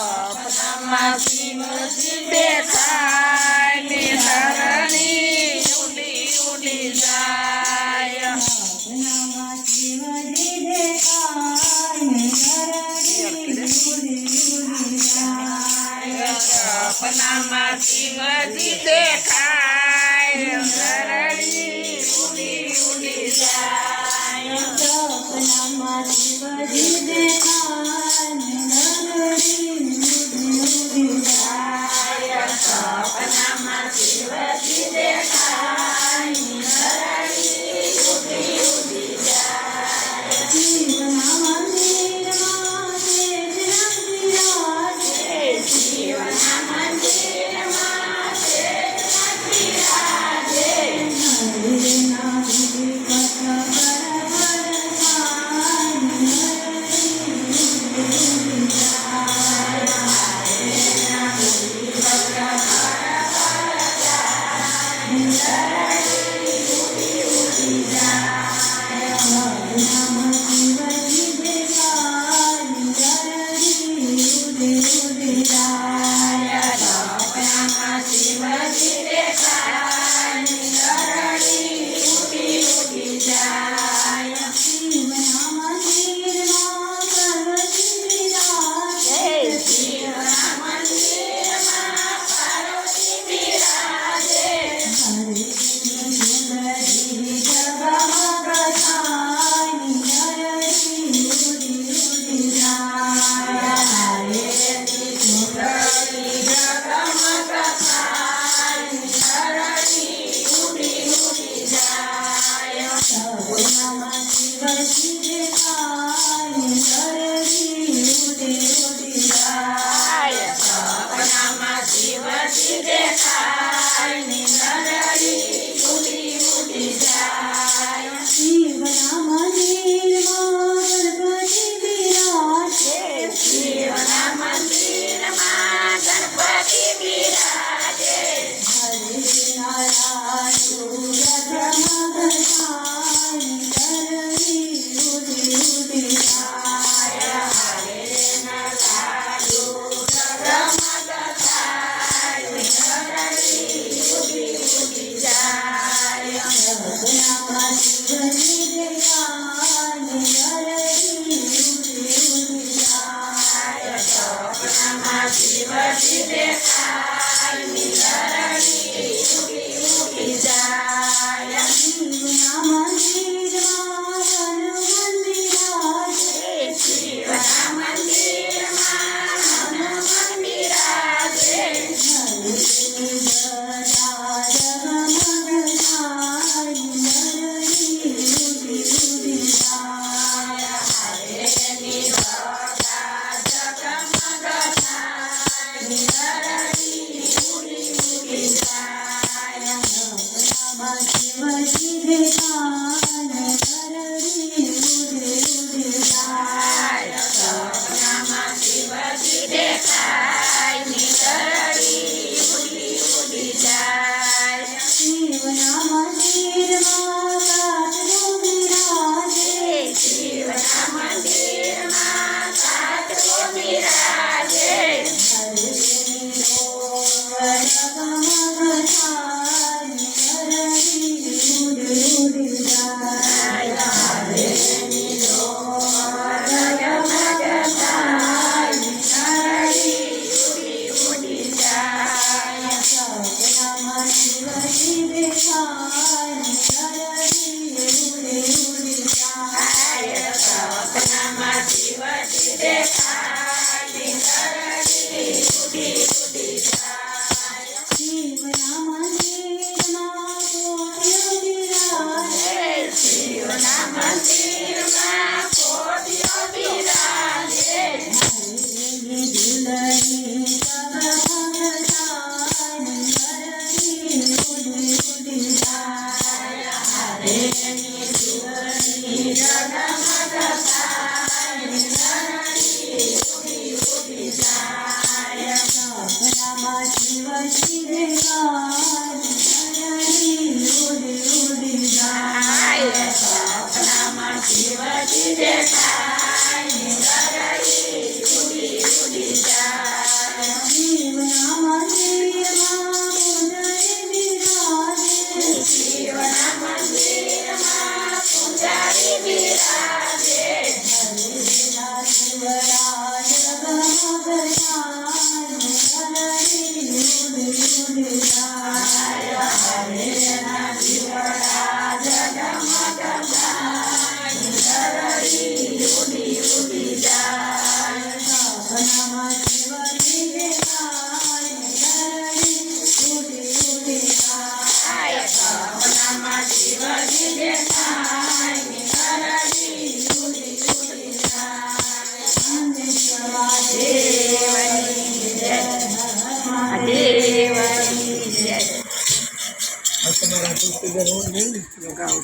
સપનામાં શિવજી દેખાય ને ધરણી ઉડી ઉડી જાય. સપનામાં શિવજી દેખાય ને ધરણી ઉડી ઉડી જાય. સપનામાં શિવજી દેખાય ધરણી ઉડી ઉડી જાય. સપનામાં શિવજી દેખાય ને ધરણી ઉડી ઉડી જાય. સપનામાં શિવજી દેખાય ધરણી ઉડી ઉડી જાય. શિવના મંદિરમાં શેષનાગ બિરાજે. શિવના મંદિરમાં શેષનાગ બિરાજે. હરિના વિધિવત બરાબર થાય ને ધરણી ઉડી ઉડી જાય. સપનામાં શિવજી દેખાય ધરણી ઉડી ઉડી જાય. શિવના મંદિરમાં પાર્વતી બિરાજે. શિવના મંદિરમાં પાર્વતી બિરાજે. હરિની જગમગ થાય ને ધરણી ઉડી ઉડી જાય. હરેની સુંદરી જગમગ થાય ધરણી ઉડી ઉડી જાય. સપનામાં શિવજી દેખાય ને ધરણી ઉડી ઉડી જાય. સપનામાં શિવજી દેખાય ધરણી ઉડી ઉડી જાય. શિવના મંદિરમાં ગણપતિ બિરાજે. શિવના મંદિરમાં ગણપતિ બિરાજે. હરિના લાડુ જગમગ થાય ને ધરણી ઉડી ઉડી જાય. હરેના લાડુ જગમગ થાય ધરણી ઉડી ઉડી જાય. સપનામાં શિવજી દેખાય ને ધરણી ઉડી ઉડી જાય. સપનામાં શિવજી દેખાય ધરણી ઉડી ઉડી જાય. શિવના મંદિરમાં હનુમાન બિરાજે. શિવના મંદિરમાં હનુમાન બિરાજે. હરિની ગદા જગમગ થાય ને ધરણી ઉડી ઉડી જાય. હરેની ગદા જગમગ થાય ધરણી ઉડી ઉડી જાય. સપનામાં શિવજી દેખાય ને ધરણી ઉડી ઉડી જાય. સપનામાં શિવજી દેખાય ધરણી ઉડી ઉડી જાય. શિવના મંદિરમાં કાચબો બિરાજે. શિવના મંદિરમાં કાચબો બિરાજે. હરિની ડોર જગમગ થાય ને ધરણી ઉડી ઉડી જાય. હરેની ડોર જગમગ થાય ધરણી ઉડી ઉડી જાય. સપનામાં શિવજી દેખાય ને ધરણી ઉડી ઉડી જાય. સપનામાં શિવજી દેખાય ધરણી ઉડી ઉડી જાય. શિવના મંદિરમાં કોઠીઓ બિરાજે. શિવના મંદિરમાં કોઠીઓ બિરાજે. હરિની દુલની જગમગ થાય ને ધરણી ઉડી ઉડી જાય. હરેની દુલની જગમગ થાય ધરણી ઉડી ઉડી જાય. સપનામાં શિવજી દેખાય ને ધરણી ઉડી ઉડી જાય. સપનામાં શિવજી દેખાય ધરણી ગરવો નહીં લગાવું